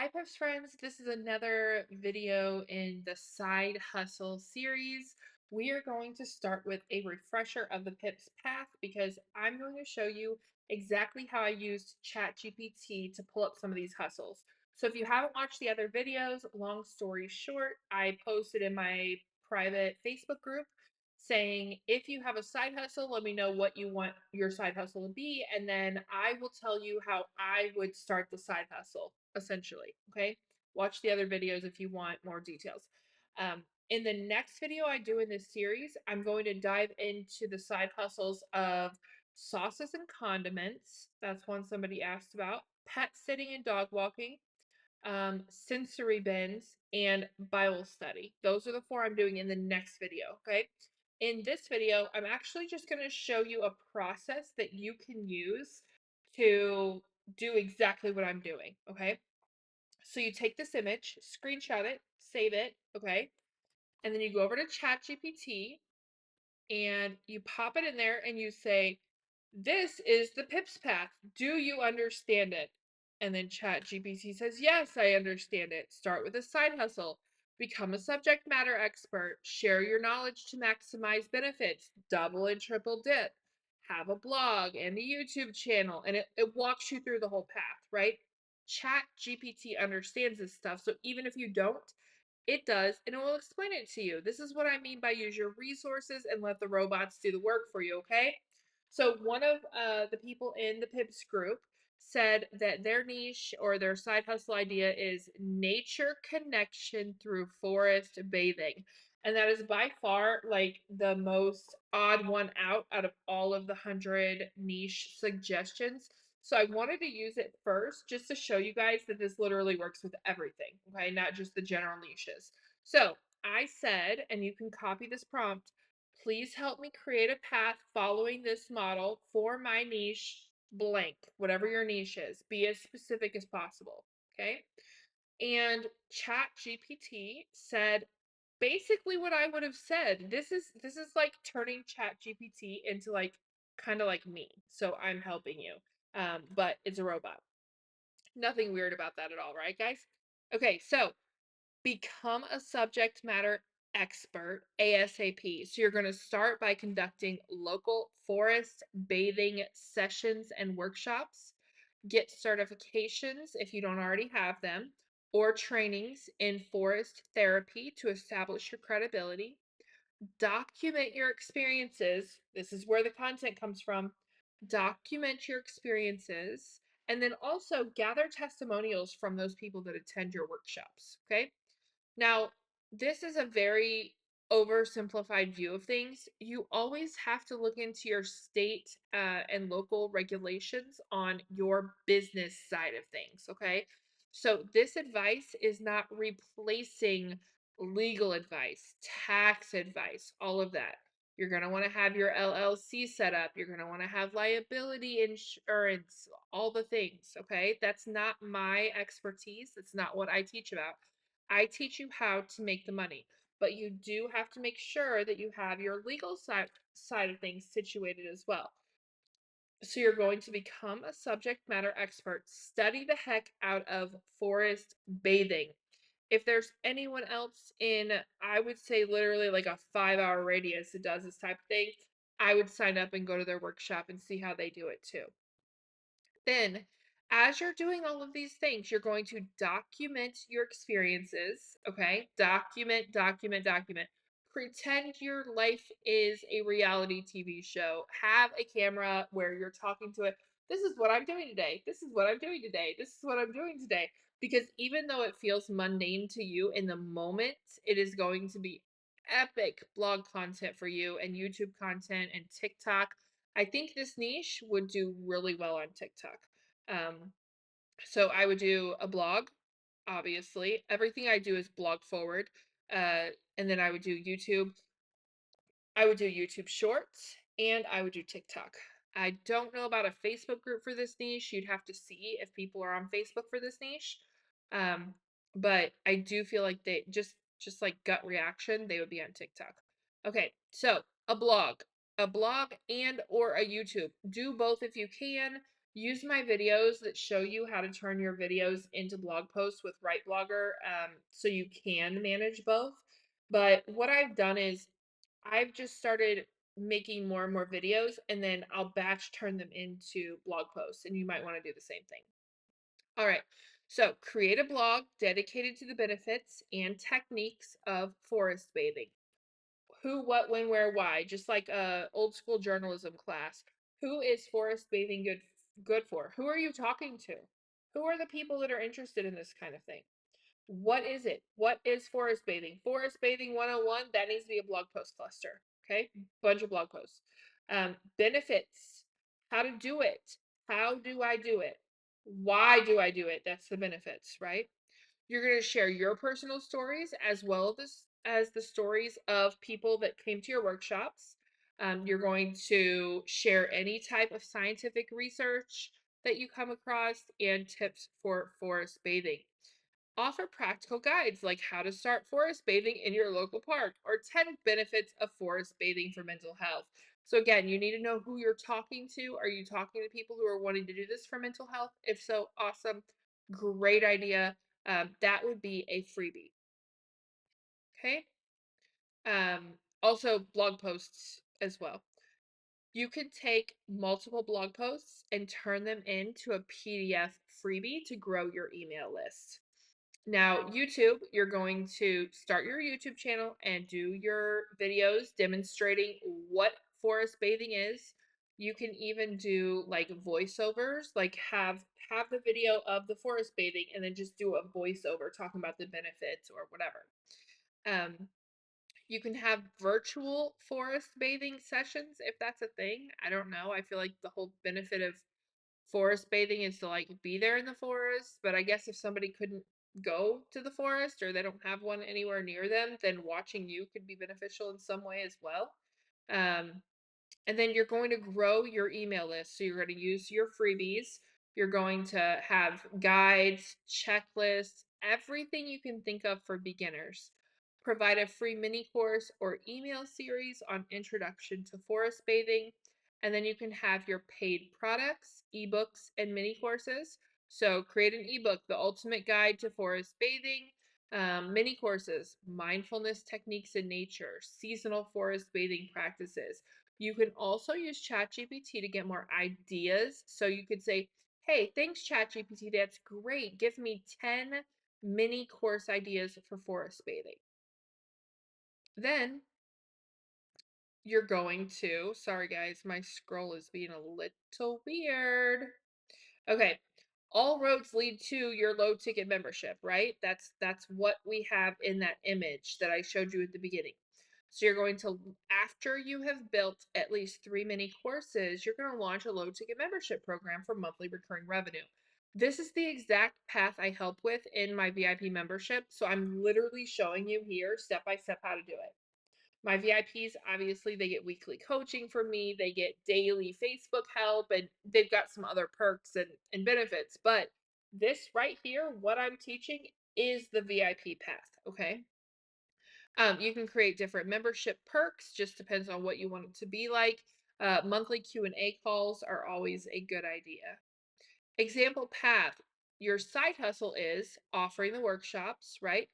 Hi, Pips friends. This is another video in the side hustle series. We are going to start with a refresher of the Pips path because I'm going to show you exactly how I used ChatGPT to pull up some of these hustles. So if you haven't watched the other videos, long story short, I posted in my private Facebook group saying, if you have a side hustle, let me know what you want your side hustle to be. And then I will tell you how I would start the side hustle, essentially. Okay. Watch the other videos if you want more details. In the next video I do in this series, I'm going to dive into the side hustles of sauces and condiments. That's one somebody asked about. Pet sitting and dog walking, sensory bins, and Bible study. Those are the four I'm doing in the next video, okay? In this video, I'm actually just going to show you a process that you can use to do exactly what I'm doing, okay? So you take this image, screenshot it, save it, okay? And then you go over to ChatGPT and you pop it in there and you say, "This is the PIPS path. Do you understand it?" And then ChatGPT says, "Yes, I understand it. Start with a side hustle. Become a subject matter expert. Share your knowledge to maximize benefits. Double and triple dip. Have a blog and a YouTube channel." And it walks you through the whole path, right? ChatGPT understands this stuff. So even if you don't, it does, and it will explain it to you. This is what I mean by use your resources and let the robots do the work for you, okay? So one of the people in the PIPS group said that their niche or their side hustle idea is nature connection through forest bathing. And that is by far like the most odd one out of all of the 100 niche suggestions. So I wanted to use it first just to show you guys that this literally works with everything, okay? Not just the general niches. So I said, and you can copy this prompt, "Please help me create a path following this model for my niche blank," whatever your niche is. Be as specific as possible, okay? And ChatGPT said basically what I would have said. This is like turning ChatGPT into like kind of like me. So I'm helping you. But it's a robot. Nothing weird about that at all, right, guys? Okay, so become a subject matter expert ASAP. So you're going to start by conducting local forest bathing sessions and workshops. Get certifications if you don't already have them, or trainings in forest therapy to establish your credibility. Document your experiences. This is where the content comes from. Document your experiences, and then also gather testimonials from those people that attend your workshops. Okay. Now, this is a very oversimplified view of things. You always have to look into your state and local regulations on your business side of things, okay? So, this advice is not replacing legal advice, tax advice, all of that. You're going to want to have your LLC set up. You're going to want to have liability insurance, all the things, okay? That's not my expertise. That's not what I teach about. I teach you how to make the money, but you do have to make sure that you have your legal side of things situated as well. So you're going to become a subject matter expert, study the heck out of forest bathing. If there's anyone else in, I would say literally like a 5-hour radius that does this type of thing, I would sign up and go to their workshop and see how they do it too. Then, as you're doing all of these things, you're going to document your experiences, okay? Document, document, document. Pretend your life is a reality TV show. Have a camera where you're talking to it. "This is what I'm doing today. This is what I'm doing today. This is what I'm doing today." Because even though it feels mundane to you in the moment, it is going to be epic blog content for you and YouTube content and TikTok. I think this niche would do really well on TikTok. Um, so I would do a blog, obviously. Everything I do is blog forward. And then I would do YouTube. I would do YouTube Shorts and I would do TikTok. I don't know about a Facebook group for this niche. You'd have to see if people are on Facebook for this niche. Um, but I do feel like they just like gut reaction, they would be on TikTok. Okay, so a blog and or a YouTube. Do both if you can. use my videos that show you how to turn your videos into blog posts with Write Blogger, so you can manage both. But what I've done is I've just started making more and more videos, and then I'll batch turn them into blog posts, and you might want to do the same thing. All right. So create a blog dedicated to the benefits and techniques of forest bathing. Who, what, when, where, why, just like a old school journalism class. Who is forest bathing good for? Who are you talking to? Who are the people that are interested in this kind of thing? What is it? What is forest bathing? Forest bathing 101, that needs to be a blog post cluster. Okay? Bunch of blog posts. Benefits. How to do it. How do I do it? Why do I do it? That's the benefits, right? You're going to share your personal stories as well as the stories of people that came to your workshops. You're going to share any type of scientific research that you come across and tips for forest bathing. Offer practical guides like how to start forest bathing in your local park or 10 benefits of forest bathing for mental health. So, again, you need to know who you're talking to. Are you talking to people who are wanting to do this for mental health? If so, awesome. Great idea. That would be a freebie. Okay. Also, blog posts as well. You can take multiple blog posts and turn them into a PDF freebie to grow your email list. Now, YouTube, you're going to start your YouTube channel and do your videos demonstrating what forest bathing is. You can even do like voiceovers, like have the video of the forest bathing and then just do a voiceover talking about the benefits or whatever. Um, you can have virtual forest bathing sessions if that's a thing. I don't know. I feel like the whole benefit of forest bathing is to like be there in the forest, but I guess if somebody couldn't go to the forest or they don't have one anywhere near them, then watching you could be beneficial in some way as well. Um, and then you're going to grow your email list. So you're going to use your freebies. You're going to have guides, checklists, everything you can think of for beginners. Provide a free mini course or email series on introduction to forest bathing. And then you can have your paid products, ebooks, and mini courses. So create an ebook, The Ultimate Guide to Forest Bathing, mini courses, mindfulness techniques in nature, seasonal forest bathing practices. You can also use ChatGPT to get more ideas. So you could say, hey, thanks, ChatGPT. That's great. Give me 10 mini course ideas for forest bathing. Then you're going to, sorry guys, my scroll is being a little weird. Okay. All roads lead to your low ticket membership, right? That's what we have in that image that I showed you at the beginning. So you're going to, after you have built at least 3 mini courses, you're going to launch a low ticket membership program for monthly recurring revenue. This is the exact path I help with in my VIP membership. So I'm literally showing you here step by step how to do it. My VIPs, obviously, they get weekly coaching from me, they get daily Facebook help, and they've got some other perks and benefits. But this right here, what I'm teaching, is the VIP path, okay? You can create different membership perks, just depends on what you want it to be like. Monthly Q&A calls are always a good idea. Example path, your side hustle is offering the workshops, right?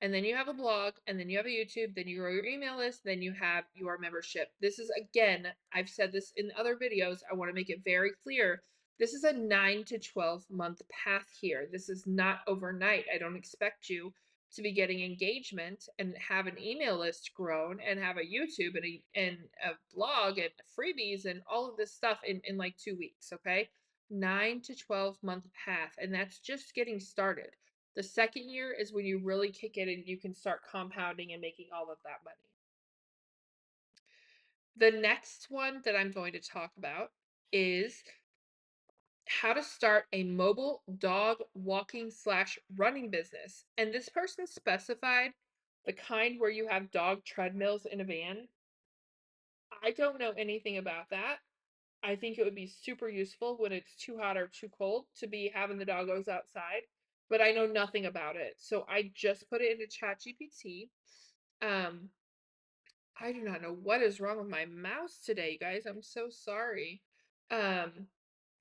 And then you have a blog, and then you have a YouTube, then you grow your email list, then you have your membership. This is, again, I've said this in other videos. I want to make it very clear. This is a 9 to 12 month path here. This is not overnight. I don't expect you to be getting engagement and have an email list grown and have a YouTube and a blog and freebies and all of this stuff in like 2 weeks, okay? 9 to 12-month path, and that's just getting started. The second year is when you really kick it and you can start compounding and making all of that money. The next one that I'm going to talk about is how to start a mobile dog walking slash running business. And this person specified the kind where you have dog treadmills in a van. I don't know anything about that. I think it would be super useful when it's too hot or too cold to be having the doggos outside, but I know nothing about it. So I just put it into ChatGPT. Um, I do not know what is wrong with my mouse today, guys. I'm so sorry. Um,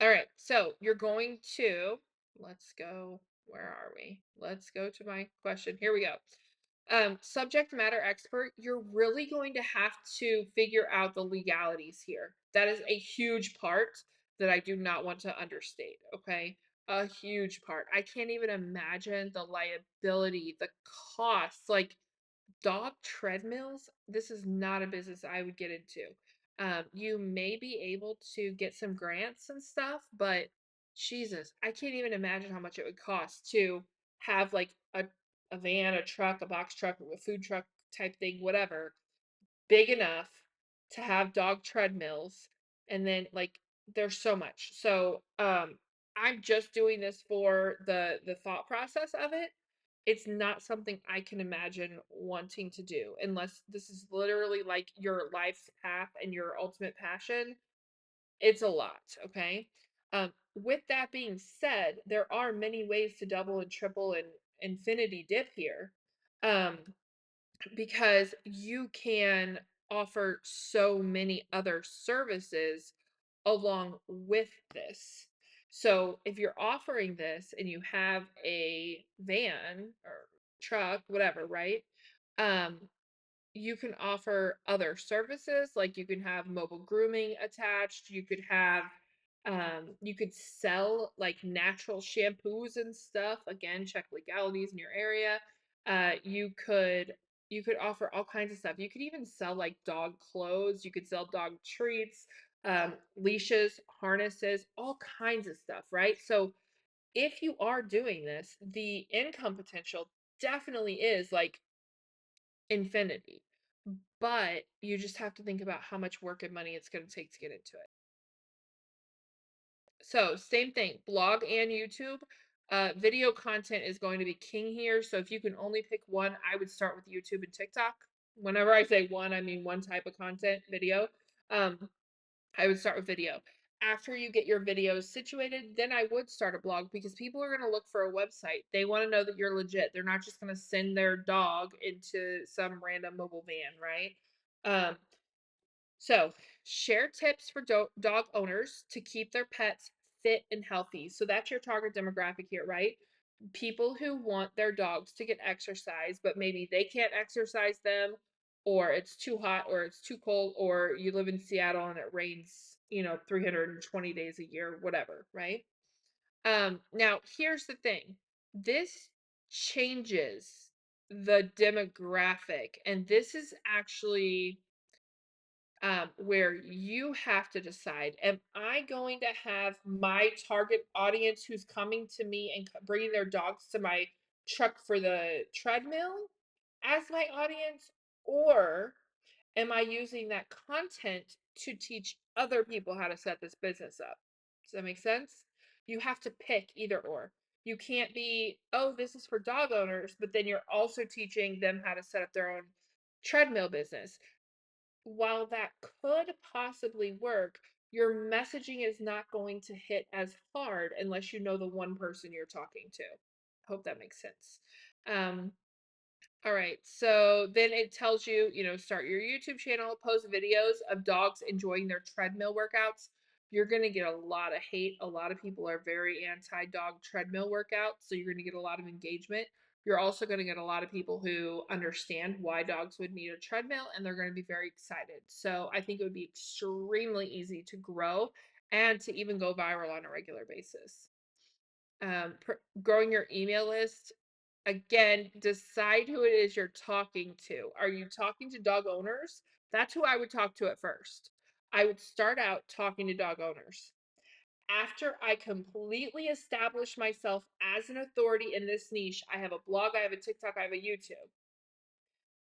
All right, so you're going to, let's go, where are we? Let's go to my question. Here we go. Subject matter expert, you're really going to have to figure out the legalities here. That is a huge part that I do not want to understate, okay? A huge part. I can't even imagine the liability, the costs. Like, dog treadmills, this is not a business I would get into. You may be able to get some grants and stuff, but Jesus, I can't even imagine how much it would cost to have like a van, a truck, a box truck, a food truck type thing, whatever, big enough to have dog treadmills. And then like there's so much. So I'm just doing this for the thought process of it. It's not something I can imagine wanting to do unless this is literally like your life's path and your ultimate passion. It's a lot, okay? With that being said, there are many ways to double and triple and infinity dip here. Um, because you can offer so many other services along with this. So if you're offering this and you have a van or truck, whatever, right? Um, you can offer other services, like you can have mobile grooming attached, you could have you could sell like natural shampoos and stuff. Again, check legalities in your area. You could offer all kinds of stuff. You could even sell like dog clothes, you could sell dog treats, leashes, harnesses, all kinds of stuff, right? So if you are doing this, the income potential definitely is like infinity. But you just have to think about how much work and money it's going to take to get into it. So, same thing, blog and YouTube. Video content is going to be king here. So, if you can only pick one, I would start with YouTube and TikTok. Whenever I say one, I mean one type of content, video. Um, I would start with video. After you get your videos situated, then I would start a blog because people are going to look for a website. They want to know that you're legit. They're not just going to send their dog into some random mobile van, right? Um, so, share tips for dog owners to keep their pets fit and healthy. So, that's your target demographic here, right? People who want their dogs to get exercise, but maybe they can't exercise them, or it's too hot, or it's too cold, or you live in Seattle and it rains, 320 days a year, whatever, right? Now here's the thing. This changes the demographic, and this is actually where you have to decide, am I going to have my target audience who's coming to me and bringing their dogs to my truck for the treadmill as my audience, or am I using that content to teach other people how to set this business up? Does that make sense? You have to pick either or. You can't be, oh, this is for dog owners, but then you're also teaching them how to set up their own treadmill business. While that could possibly work, your messaging is not going to hit as hard unless you know the one person you're talking to. Hope that makes sense. Um, all right, so then it tells you, start your YouTube channel, post videos of dogs enjoying their treadmill workouts. You're going to get a lot of hate. A lot of people are very anti dog treadmill workouts, so you're going to get a lot of engagement. You're also going to get a lot of people who understand why dogs would need a treadmill and they're going to be very excited. So I think it would be extremely easy to grow and to even go viral on a regular basis. Growing your email list, again, decide who it is you're talking to. Are you talking to dog owners? That's who I would talk to at first. I would start out talking to dog owners. After I completely establish myself as an authority in this niche, I have a blog, I have a TikTok, I have a YouTube.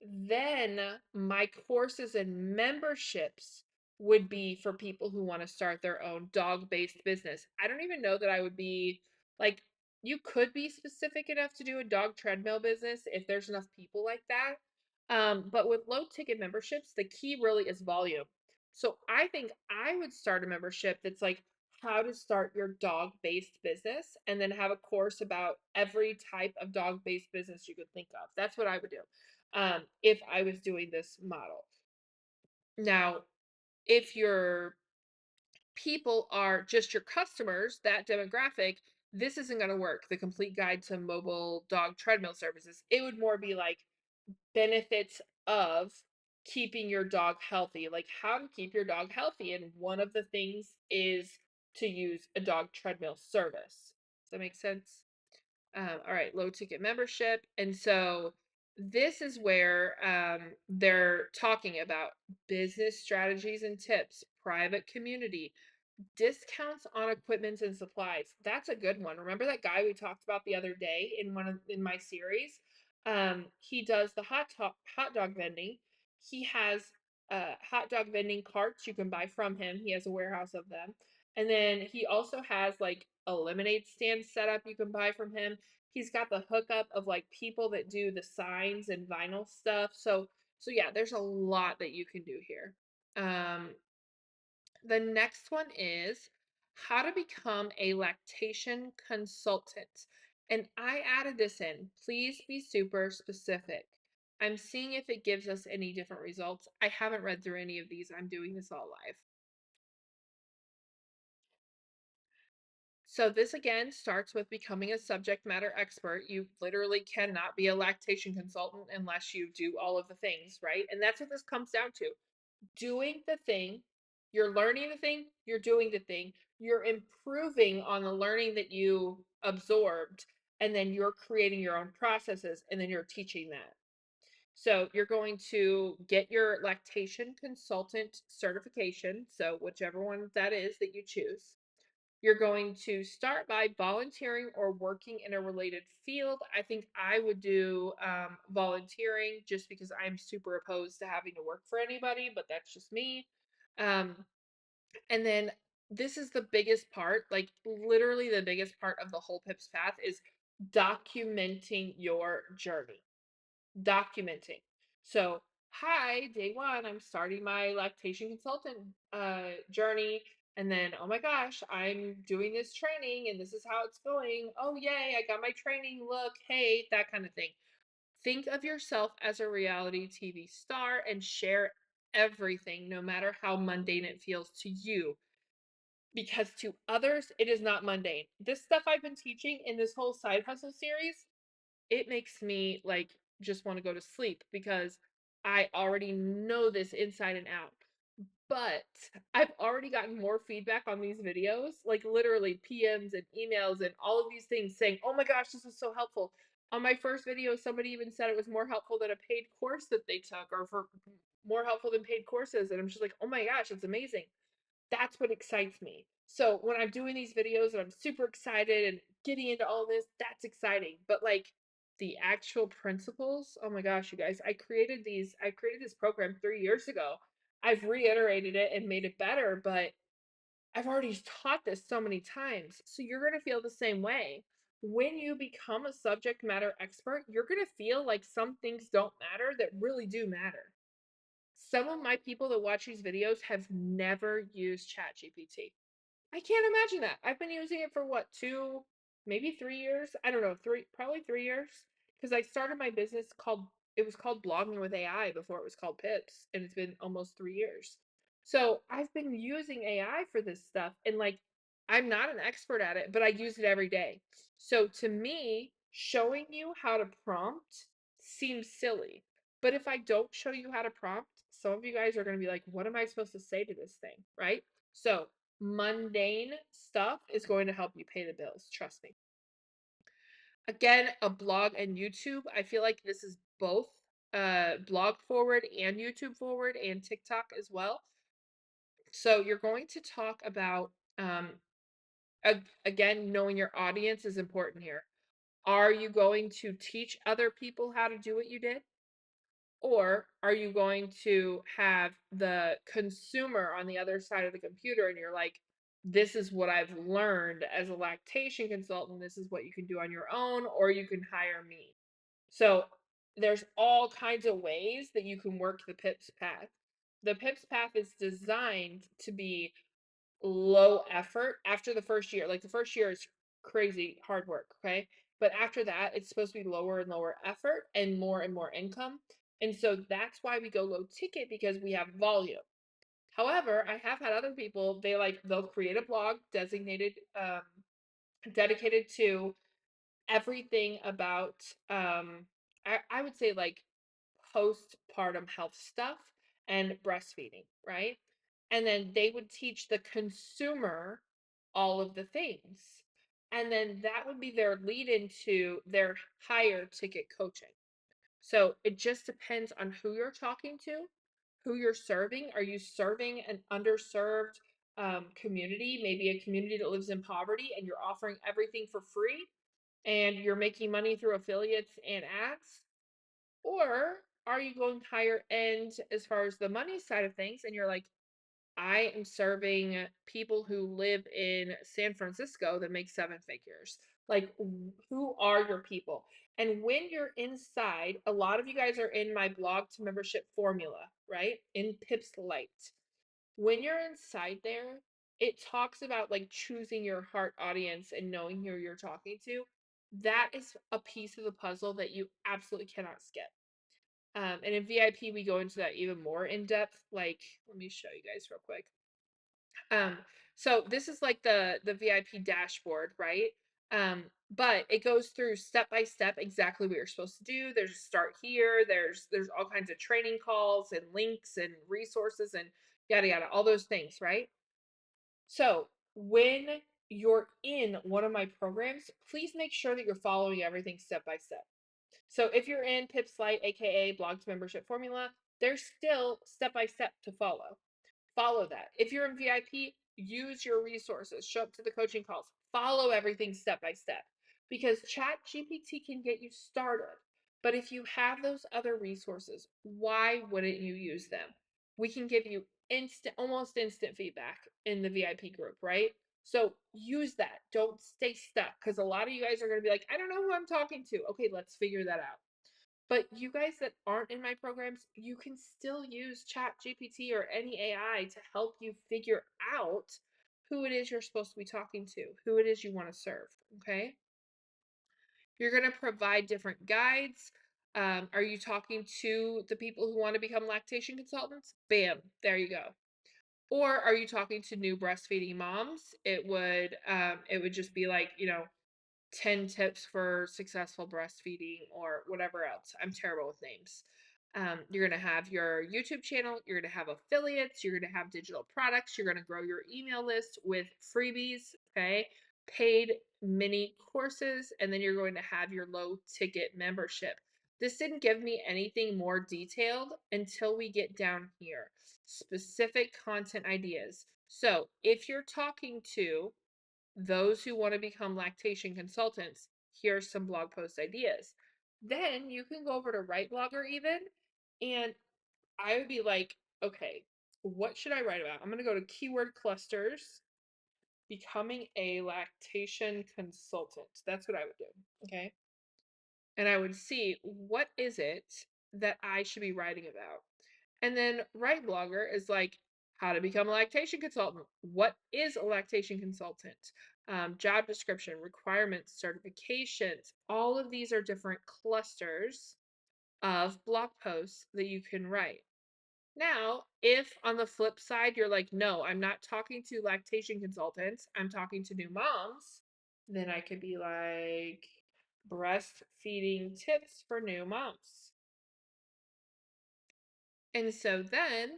Then my courses and memberships would be for people who want to start their own dog-based business. I don't even know that I would be like, you could be specific enough to do a dog treadmill business if there's enough people like that. But with low ticket memberships, the key really is volume. So I think I would start a membership that's like how to start your dog-based business and then have a course about every type of dog-based business you could think of. That's what I would do if I was doing this model. Now, if you're people are just your customers, that demographic, this isn't going to work. The complete guide to mobile dog treadmill services. It would more be like benefits of keeping your dog healthy, like how to keep your dog healthy. And one of the things is to use a dog treadmill service. Does that make sense? All right, low ticket membership. And so this is where they're talking about business strategies and tips, private community, discounts on equipment and supplies. That's a good one. Remember that guy we talked about the other day in my series? He does the hot dog vending. He has hot dog vending carts you can buy from him. He has a warehouse of them. And then he also has like a lemonade stand set up you can buy from him. He's got the hookup of like people that do the signs and vinyl stuff. So yeah, there's a lot that you can do here. The next one is how to become a lactation consultant. And I added this in. Please be super specific. I'm seeing if it gives us any different results. I haven't read through any of these. I'm doing this all live. So this again starts with becoming a subject matter expert. You literally cannot be a lactation consultant unless you do all of the things, right? And that's what this comes down to. Doing the thing, you're learning the thing, you're doing the thing, you're improving on the learning that you absorbed, and then you're creating your own processes, and then you're teaching that. So you're going to get your lactation consultant certification, so whichever one that is that you choose. You're going to start by volunteering or working in a related field. I think I would do volunteering just because I'm super opposed to having to work for anybody, but that's just me. Um, and then this is the biggest part, like literally the biggest part of the whole PIPS path is documenting your journey. Documenting. So, hi, day one, I'm starting my lactation consultant journey. And then, oh my gosh, I'm doing this training and this is how it's going. Oh, yay, I got my training. Look, hey, that kind of thing. Think of yourself as a reality TV star and share everything, no matter how mundane it feels to you. Because to others, it is not mundane. This stuff I've been teaching in this whole side hustle series, it makes me like just want to go to sleep because I already know this inside and out. But I've already gotten more feedback on these videos, like literally PMs and emails and all of these things saying, "Oh my gosh, this was so helpful." On my first video, somebody even said it was more helpful than a paid course that they took or for more helpful than paid courses. And I'm just like, "Oh my gosh, it's amazing." That's what excites me. So when I'm doing these videos and I'm super excited and getting into all this, that's exciting. But like the actual principles, oh my gosh, you guys, I created this program 3 years ago. I've reiterated it and made it better, but I've already taught this so many times. So you're going to feel the same way. When you become a subject matter expert, you're going to feel like some things don't matter that really do matter. Some of my people that watch these videos have never used ChatGPT. I can't imagine that. I've been using it for what, 2, maybe 3 years? I don't know, 3, probably 3 years. Because I started my business called, it was called Blogging with AI before it was called Pips, and it's been almost 3 years. So I've been using AI for this stuff, and like, I'm not an expert at it, but I use it every day. So to me, showing you how to prompt seems silly. But if I don't show you how to prompt, some of you guys are going to be like, what am I supposed to say to this thing? Right? So mundane stuff is going to help you pay the bills. Trust me. Again, a blog and YouTube. I feel like this is both blog forward and YouTube forward and TikTok as well. So you're going to talk about, again, knowing your audience is important here. Are you going to teach other people how to do what you did? Or are you going to have the consumer on the other side of the computer and you're like, this is what I've learned as a lactation consultant. This is what you can do on your own, or you can hire me. So there's all kinds of ways that you can work the PIPS path. The PIPS path is designed to be low effort after the first year. Like the first year is crazy hard work, okay? But after that, it's supposed to be lower and lower effort and more income. And so that's why we go low ticket because we have volume. However, I have had other people, they'll create a blog dedicated to everything about I would say like postpartum health stuff and breastfeeding, right? And then they would teach the consumer all of the things. And then that would be their lead into their higher ticket coaching. So it just depends on who you're talking to, who you're serving. Are you serving an underserved community, maybe a community that lives in poverty, and you're offering everything for free and you're making money through affiliates and ads? Or are you going higher end as far as the money side of things? And you're like, I am serving people who live in San Francisco that make seven figures. Like, who are your people? And when you're inside, a lot of you guys are in my blog to membership formula, right? In Pips Light. When you're inside there, it talks about like choosing your heart audience and knowing who you're talking to. That is a piece of the puzzle that you absolutely cannot skip. And in VIP, we go into that even more in depth. Like, let me show you guys real quick. Um, so this is like the VIP dashboard, right? But it goes through step by step exactly what you're supposed to do. There's a start here. There's all kinds of training calls and links and resources and yada yada, all those things, right? So when you're in one of my programs, please make sure that you're following everything step by step. So if you're in Pips Light, aka Blog to Membership Formula, there's still step by step to follow. Follow that. If you're in VIP, use your resources, show up to the coaching calls, follow everything step by step because ChatGPT can get you started. But if you have those other resources, why wouldn't you use them? We can give you almost instant feedback in the VIP group, right? So use that. Don't stay stuck because a lot of you guys are going to be like, I don't know who I'm talking to. Okay, let's figure that out. But you guys that aren't in my programs, you can still use ChatGPT or any AI to help you figure out who it is you're supposed to be talking to, who it is you want to serve. Okay. You're going to provide different guides. Are you talking to the people who want to become lactation consultants? Bam, there you go. Or are you talking to new breastfeeding moms? It would just be like, 10 tips for successful breastfeeding or whatever else. I'm terrible with names. You're going to have your YouTube channel, you're going to have affiliates, you're going to have digital products, you're going to grow your email list with freebies, okay? Paid mini courses, and then you're going to have your low ticket membership. This didn't give me anything more detailed until we get down here. Specific content ideas. So if you're talking to those who want to become lactation consultants, here's some blog post ideas. Then you can go over to Write Blogger even, and I would be like, okay, what should I write about? I'm going to go to keyword clusters, becoming a lactation consultant. That's what I would do. Okay. And I would see what is it that I should be writing about. And then Write Blogger is like how to become a lactation consultant. What is a lactation consultant? Job description, requirements, certifications. All of these are different clusters of blog posts that you can write. Now, if on the flip side you're like, no, I'm not talking to lactation consultants, I'm talking to new moms, then I could be like, breastfeeding tips for new moms. And so then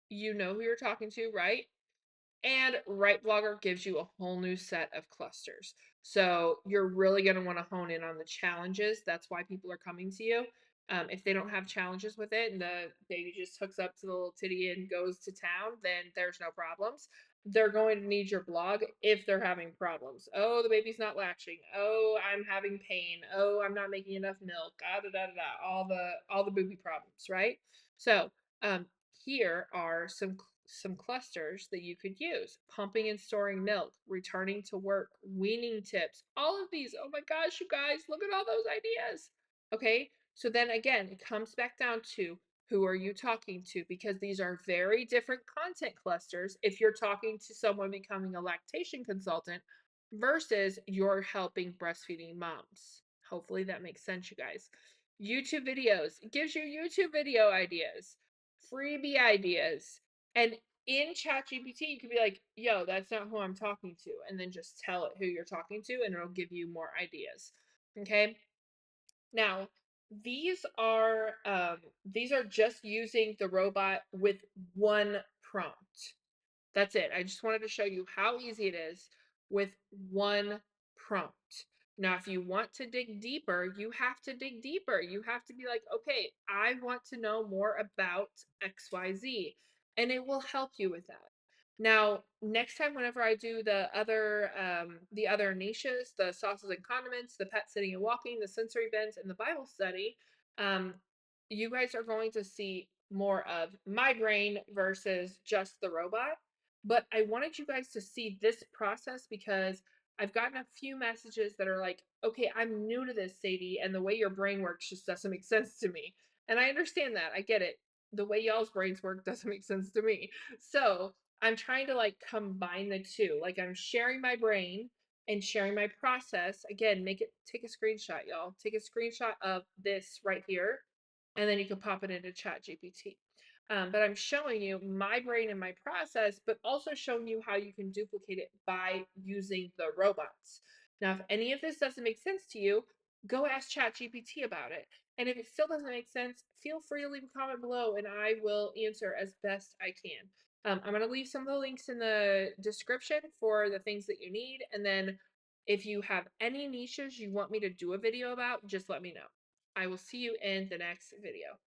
you know who you're talking to, right? And Write Blogger gives you a whole new set of clusters. So you're really going to want to hone in on the challenges. That's why people are coming to you. If they don't have challenges with it and the baby just hooks up to the little titty and goes to town, then there's no problems. They're going to need your blog if they're having problems. Oh, the baby's not latching. Oh, I'm having pain. Oh, I'm not making enough milk. Da da da da. All the booby problems, right? So um, here are some clusters that you could use: pumping and storing milk, returning to work, weaning tips, all of these. Oh my gosh, you guys, look at all those ideas. Okay, so then again, it comes back down to who are you talking to, because these are very different content clusters if you're talking to someone becoming a lactation consultant versus you're helping breastfeeding moms. Hopefully that makes sense, you guys. YouTube videos, it gives you YouTube video ideas, freebie ideas, and in ChatGPT, you could be like, yo, that's not who I'm talking to. And then just tell it who you're talking to, and it'll give you more ideas. Okay. Now, these are just using the robot with one prompt. That's it. I just wanted to show you how easy it is with one prompt. Now, if you want to dig deeper, you have to dig deeper. You have to be like, okay, I want to know more about XYZ, and it will help you with that. Now, next time, whenever I do the other niches, the sauces and condiments, the pet sitting and walking, the sensory bends, and the Bible study, um, you guys are going to see more of my brain versus just the robot. But I wanted you guys to see this process because I've gotten a few messages that are like, okay, I'm new to this, Sadie, and the way your brain works just doesn't make sense to me. And I understand that. I get it. The way y'all's brains work doesn't make sense to me. So I'm trying to like combine the two. Like I'm sharing my brain and sharing my process. Again, take a screenshot, y'all. Take a screenshot of this right here, and then you can pop it into ChatGPT. But I'm showing you my brain and my process, but also showing you how you can duplicate it by using the robots. Now, if any of this doesn't make sense to you, go ask ChatGPT about it. And if it still doesn't make sense, feel free to leave a comment below and I will answer as best I can. I'm going to leave some of the links in the description for the things that you need. And then if you have any niches you want me to do a video about, just let me know. I will see you in the next video.